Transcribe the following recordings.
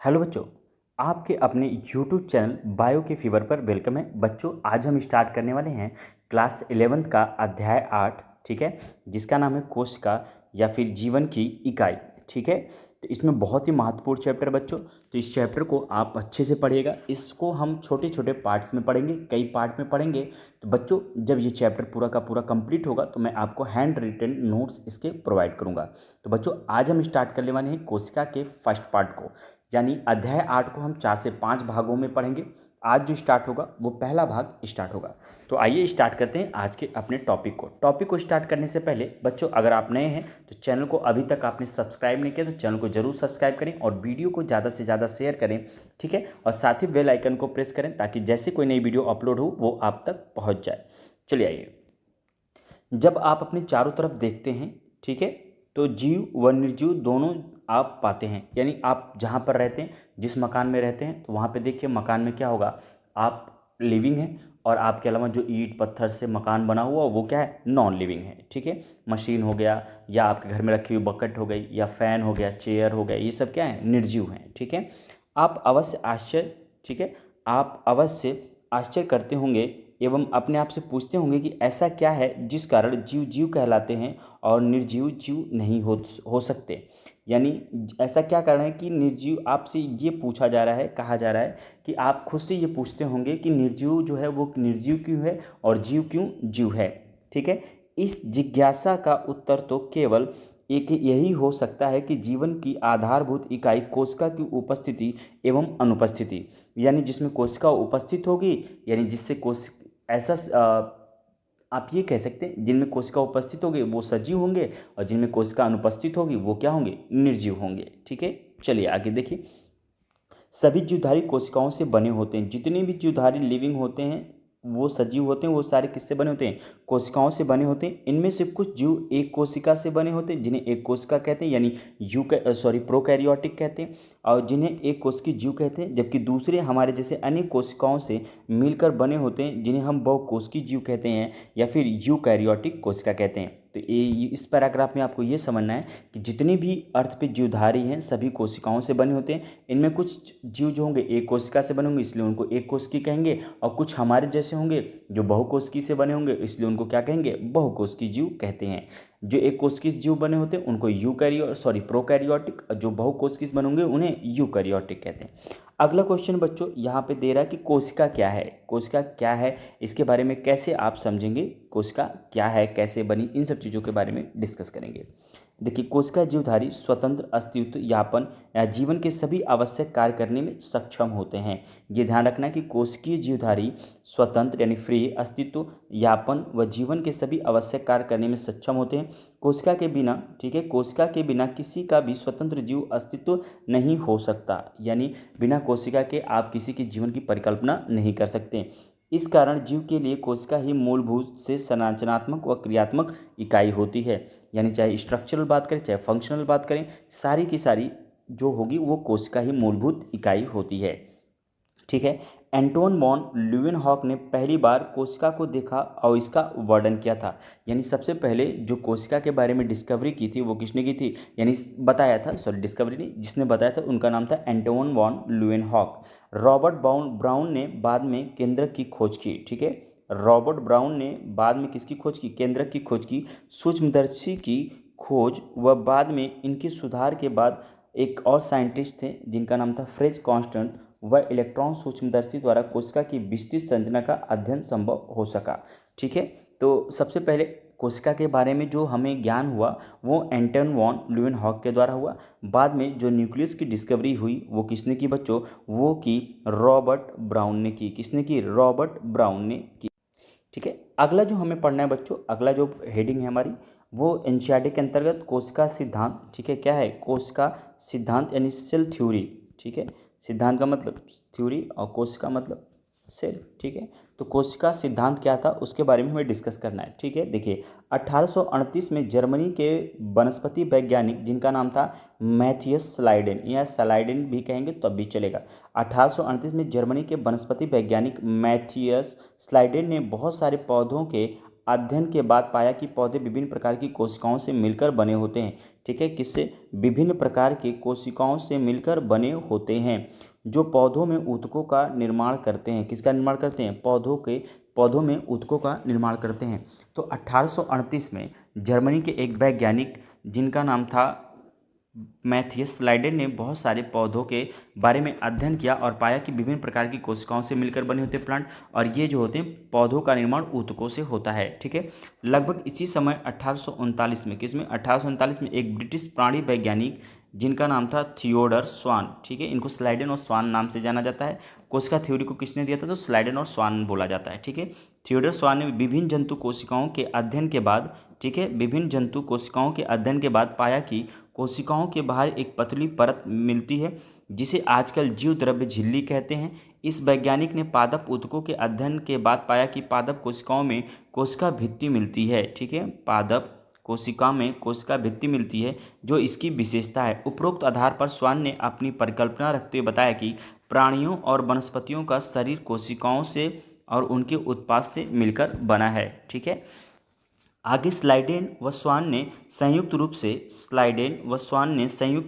Hello बच्चों, आपके अपने यूट्यूब चैनल बायो के फीवर पर वेलकम है। बच्चों, आज हम स्टार्ट करने वाले हैं क्लास 11th का अध्याय 8, ठीक है, जिसका नाम है कोशिका या फिर जीवन की इकाई। ठीक है, तो इसमें बहुत ही महत्वपूर्ण चैप्टर है बच्चों, तो इस चैप्टर को आप अच्छे से पढ़िएगा। इसको हम छोटे छोटे पार्ट्स में पढ़ेंगे, कई पार्ट में पढ़ेंगे। तो बच्चों, जब ये चैप्टर पूरा का पूरा कंप्लीट होगा तो मैं आपको हैंड रिटन नोट्स इसके प्रोवाइड करूँगा। तो बच्चों, आज हम स्टार्ट करने वाले हैं कोशिका के फर्स्ट पार्ट को, यानी अध्याय 8 को हम 4 से 5 भागों में पढ़ेंगे। आज जो स्टार्ट होगा वो पहला भाग स्टार्ट होगा। तो आइए स्टार्ट करते हैं आज के अपने टॉपिक को स्टार्ट करने से पहले बच्चों, अगर आप नए हैं तो चैनल को अभी तक आपने सब्सक्राइब नहीं किया तो चैनल को जरूर सब्सक्राइब करें और वीडियो को ज़्यादा से ज़्यादा शेयर करें, ठीक है, और साथ ही बेल आइकन को प्रेस करें ताकि जैसे कोई नई वीडियो अपलोड हो वो आप तक पहुँच जाए। चलिए आइए, जब आप अपने चारों तरफ देखते हैं, ठीक है, तो जीव व निर्जीव दोनों आप पाते हैं। यानी आप जहाँ पर रहते हैं, जिस मकान में रहते हैं, तो वहाँ पे देखिए मकान में क्या होगा, आप लिविंग हैं, और आपके अलावा जो ईंट पत्थर से मकान बना हुआ वो क्या है, नॉन लिविंग है। ठीक है, मशीन हो गया, या आपके घर में रखी हुई बकेट हो गई, या फैन हो गया, चेयर हो गया, ये सब क्या है, निर्जीव हैं। ठीक है, आप अवश्य आश्चर्य, ठीक है, आप अवश्य आश्चर्य करते होंगे एवं अपने आप से पूछते होंगे कि ऐसा क्या है जिस कारण जीव जीव कहलाते हैं और निर्जीव जीव नहीं हो सकते। यानी ऐसा क्या कारण है कि निर्जीव, आपसे ये पूछा जा रहा है, कहा जा रहा है कि आप खुद से ये पूछते होंगे कि निर्जीव जो है वो निर्जीव क्यों है और जीव क्यों जीव है। ठीक है, इस जिज्ञासा का उत्तर तो केवल एक यही हो सकता है कि जीवन की आधारभूत इकाई कोशिका की उपस्थिति एवं अनुपस्थिति, यानी जिसमें कोशिका उपस्थित होगी, यानी जिससे कोश ऐसा आप ये कह सकते हैं जिनमें कोशिका उपस्थित होगी वो सजीव होंगे, और जिनमें कोशिका अनुपस्थित होगी वो क्या होंगे, निर्जीव होंगे। ठीक है, चलिए आगे देखिए। सभी जीवधारी कोशिकाओं से बने होते हैं। जितने भी जीवधारी लिविंग होते हैं, वो सजीव होते हैं, वो सारे किससे बने होते हैं, कोशिकाओं से बने होते हैं। इनमें से कुछ जीव एक कोशिका से बने होते हैं, जिन्हें एक कोशिका कहते हैं, यानी प्रोकैरियोटिक कहते हैं, और जिन्हें एक कोशिकीय जीव कहते हैं। जबकि दूसरे हमारे जैसे अनेक कोशिकाओं से मिलकर बने होते हैं, जिन्हें हम बहुकोशिकीय जीव कहते हैं या फिर यूकैरियोटिक कोशिका कहते हैं। तो ये इस पैराग्राफ में आपको ये समझना है कि जितनी भी अर्थ पे जीवधारी हैं सभी कोशिकाओं से बने होते हैं। इनमें कुछ जीव जो होंगे एक कोशिका से बने होंगे, इसलिए उनको एक कोशिकीय कहेंगे, और कुछ हमारे जैसे होंगे जो बहुकोशिकीय से बने होंगे, इसलिए उनको क्या कहेंगे, बहुकोशिकीय जीव कहते हैं। जो एक कोशिकीय जीव बने होते हैं उनको प्रोकैरियोटिक, जो बहुकोशिकीय बने होंगे उन्हें यूकैरियोटिक कहते हैं। अगला क्वेश्चन बच्चों यहाँ पे दे रहा है कि कोशिका क्या है। कोशिका क्या है, इसके बारे में कैसे आप समझेंगे, कोशिका क्या है, कैसे बनी, इन सब चीज़ों के बारे में डिस्कस करेंगे। देखिए, कोशिका जीवधारी स्वतंत्र अस्तित्व यापन या जीवन के सभी आवश्यक कार्य करने में सक्षम होते हैं। ये ध्यान रखना है कि कोशिकीय जीवधारी स्वतंत्र यानी फ्री अस्तित्व यापन व जीवन के सभी आवश्यक कार्य करने में सक्षम होते हैं। कोशिका के बिना, ठीक है, कोशिका के बिना किसी का भी स्वतंत्र जीव अस्तित्व नहीं हो सकता। यानी बिना कोशिका के आप किसी के जीवन की परिकल्पना नहीं कर सकते। इस कारण जीव के लिए कोशिका ही मूलभूत से संरचनात्मक व क्रियात्मक इकाई होती है। यानी चाहे स्ट्रक्चरल बात करें चाहे फंक्शनल बात करें, सारी की सारी जो होगी वो कोशिका ही मूलभूत इकाई होती है। ठीक है, एंटोन वॉन ल्यूवेनहॉक ने पहली बार कोशिका को देखा और इसका वर्णन किया था। यानी सबसे पहले जो कोशिका के बारे में डिस्कवरी की थी वो किसने की थी, यानी बताया था, सॉरी डिस्कवरी नहीं, जिसने बताया था उनका नाम था Anton von Leeuwenhoek. Robert brown ने बाद में केंद्रक की खोज की। ठीक है, रॉबर्ट ब्राउन ने बाद में किसकी खोज की, केंद्रक की खोज की, सूक्ष्मदर्शी की खोज, व बाद में इनके सुधार के बाद एक और साइंटिस्ट थे जिनका नाम था फ्रेज कॉन्स्टेंट, वह इलेक्ट्रॉन सूक्ष्मदर्शी द्वारा कोशिका की विस्तृत संरचना का अध्ययन संभव हो सका। ठीक है, तो सबसे पहले कोशिका के बारे में जो हमें ज्ञान हुआ वो एंटन वॉन ल्यूवेनहॉक के द्वारा हुआ। बाद में जो न्यूक्लियस की डिस्कवरी हुई वो किसने की बच्चों, वो की रॉबर्ट ब्राउन ने की। किसने की, रॉबर्ट ब्राउन ने की। ठीक है, अगला जो हमें पढ़ना है बच्चों, अगला जो हेडिंग है हमारी वो एनसीईआरटी के अंतर्गत कोशिका सिद्धांत। ठीक है, क्या है, कोशिका सिद्धांत यानी सेल थ्योरी। ठीक है, सिद्धांत का मतलब थ्योरी और कोशिका का मतलब सेल। ठीक है, तो कोशिका सिद्धांत क्या था उसके बारे में हमें डिस्कस करना है। ठीक है, देखिए 1838 में जर्मनी के वनस्पति वैज्ञानिक जिनका नाम था मैथियस स्लाइडेन, या स्लाइडेन भी कहेंगे तो भी चलेगा। 1838 में जर्मनी के वनस्पति वैज्ञानिक मैथियस स्लाइडेन ने बहुत सारे पौधों के अध्ययन के बाद पाया कि पौधे विभिन्न प्रकार की कोशिकाओं से मिलकर बने होते हैं। ठीक है, किससे? विभिन्न प्रकार के कोशिकाओं से मिलकर बने होते हैं, जो पौधों में ऊतकों का निर्माण करते हैं। किसका निर्माण करते हैं? पौधों में ऊतकों का निर्माण करते हैं। तो 1838 में जर्मनी के एक वैज्ञानिक जिनका नाम था मैथियस स्लाइडेन ने बहुत सारे पौधों के बारे में अध्ययन किया और पाया कि विभिन्न प्रकार की कोशिकाओं से मिलकर बने होते प्लांट, और ये जो होते हैं पौधों का निर्माण ऊतकों से होता है। ठीक है, लगभग इसी समय 1839 में, किसमें? 1839 में एक ब्रिटिश प्राणी वैज्ञानिक जिनका नाम था थियोडर स्वान, ठीक है, इनको स्लाइडेन और स्वान नाम से जाना जाता है। कोशिका थ्योरी को किसने दिया था? तो स्लाइडेन और स्वान बोला जाता है। ठीक है, थियोडर स्वान ने विभिन्न जंतु कोशिकाओं के अध्ययन के बाद, ठीक है, विभिन्न जंतु कोशिकाओं के अध्ययन के बाद पाया कि कोशिकाओं के बाहर एक पतली परत मिलती है जिसे आजकल जीव द्रव्य झिल्ली कहते हैं। इस वैज्ञानिक ने पादप ऊतकों के अध्ययन के बाद पाया कि पादप कोशिकाओं में कोशिका भित्ति मिलती है। ठीक है, पादप कोशिका में कोशिका भित्ति मिलती है जो इसकी विशेषता है। उपरोक्त आधार पर स्वान ने अपनी परिकल्पना रखते हुए बताया कि प्राणियों और वनस्पतियों का शरीर कोशिकाओं से और उनके उत्पाद से मिलकर बना है। ठीक है, आगे स्लाइडेन व स्वान ने संयुक्त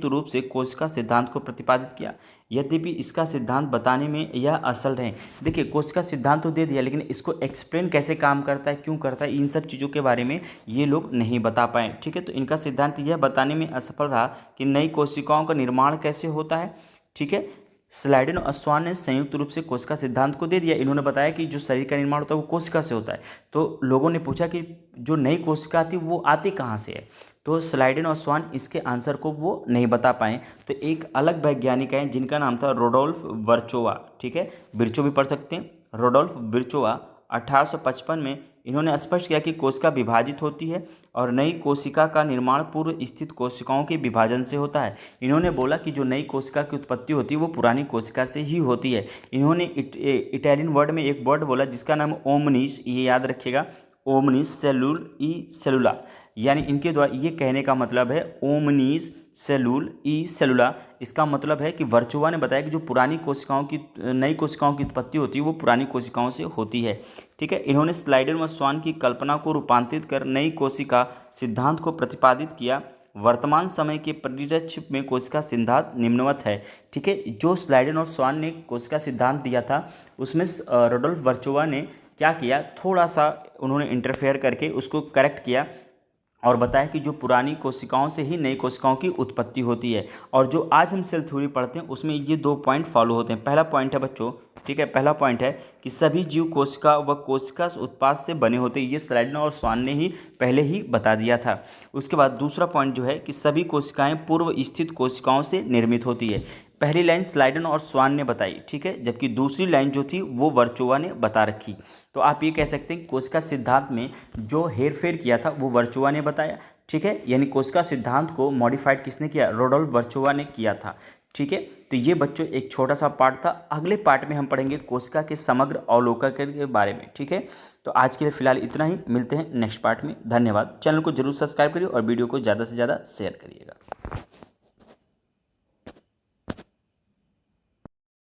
रूप से कोशिका सिद्धांत को प्रतिपादित किया। यद्यपि इसका सिद्धांत बताने में यह असल रहे। देखिए, कोशिका सिद्धांत तो दे दिया, लेकिन इसको एक्सप्लेन कैसे काम करता है, क्यों करता है, इन सब चीज़ों के बारे में ये लोग नहीं बता पाए। ठीक है, तो इनका सिद्धांत यह बताने में असफल रहा कि नई कोशिकाओं का निर्माण कैसे होता है। ठीक है, स्लाइडेन और स्वान ने संयुक्त रूप से कोशिका सिद्धांत को दे दिया। इन्होंने बताया कि जो शरीर का निर्माण होता है वो कोशिका से होता है। तो लोगों ने पूछा कि जो नई कोशिका आती वो आती कहाँ से है, तो स्लाइडेन और स्वान इसके आंसर को वो नहीं बता पाए। तो एक अलग वैज्ञानिक हैं जिनका नाम था रोडोल्फ वर्चोवा, ठीक है, विर्चो भी पढ़ सकते हैं, रोडोल्फ विर्चोवा। 1855 में इन्होंने स्पष्ट किया कि कोशिका विभाजित होती है और नई कोशिका का निर्माण पूर्व स्थित कोशिकाओं के विभाजन से होता है। इन्होंने बोला कि जो नई कोशिका की उत्पत्ति होती है वो पुरानी कोशिका से ही होती है। इन्होंने इटालियन वर्ड में एक वर्ड बोला जिसका नाम ओमनिस, ये याद रखिएगा, ओमनिस सेलुल ई सेलुला, यानी इनके द्वारा ये कहने का मतलब है ओमनिस सेलुल ई सेलुला। इसका मतलब है कि वर्चोवा ने बताया कि जो पुरानी कोशिकाओं की नई कोशिकाओं की उत्पत्ति होती है वो पुरानी कोशिकाओं से होती है। ठीक है, इन्होंने स्लाइडेन व स्वान की कल्पना को रूपांतरित कर नई कोशिका सिद्धांत को प्रतिपादित किया। वर्तमान समय के परिप्रेक्ष्य में कोशिका सिद्धांत निम्नवत है। ठीक है, जो स्लाइडेन और स्वान ने कोशिका सिद्धांत दिया था उसमें रोडोल्फ वर्चोवा ने क्या किया, थोड़ा सा उन्होंने इंटरफेयर करके उसको करेक्ट किया और बताया कि जो पुरानी कोशिकाओं से ही नई कोशिकाओं की उत्पत्ति होती है। और जो आज हम सेल थ्योरी पढ़ते हैं उसमें ये 2 पॉइंट फॉलो होते हैं। पहला पॉइंट है बच्चों, ठीक है, पहला पॉइंट है कि सभी जीव कोशिका व कोशिका उत्पाद से बने होते हैं। ये स्लाइडेन और स्वान ने ही पहले ही बता दिया था। उसके बाद दूसरा पॉइंट जो है कि सभी कोशिकाएं पूर्व स्थित कोशिकाओं से निर्मित होती है। पहली लाइन स्लाइडेन और स्वान ने बताई, ठीक है, जबकि दूसरी लाइन जो थी वो वर्चोवा ने बता रखी। तो आप ये कह सकते हैं कोशिका सिद्धांत में जो हेरफेर किया था वो वर्चोवा ने बताया। ठीक है, यानी कोशिका सिद्धांत को मॉडिफाइड किसने किया? रोडोल्फ वर्चोवा ने किया था। ठीक है, तो ये बच्चों एक छोटा सा पार्ट था। अगले पार्ट में हम पढ़ेंगे कोशिका के समग्र अवलोकन के बारे में। ठीक है, तो आज के लिए फिलहाल इतना ही, मिलते हैं नेक्स्ट पार्ट में। धन्यवाद। चैनल को जरूर सब्सक्राइब करिए और वीडियो को ज़्यादा से ज़्यादा शेयर करिए।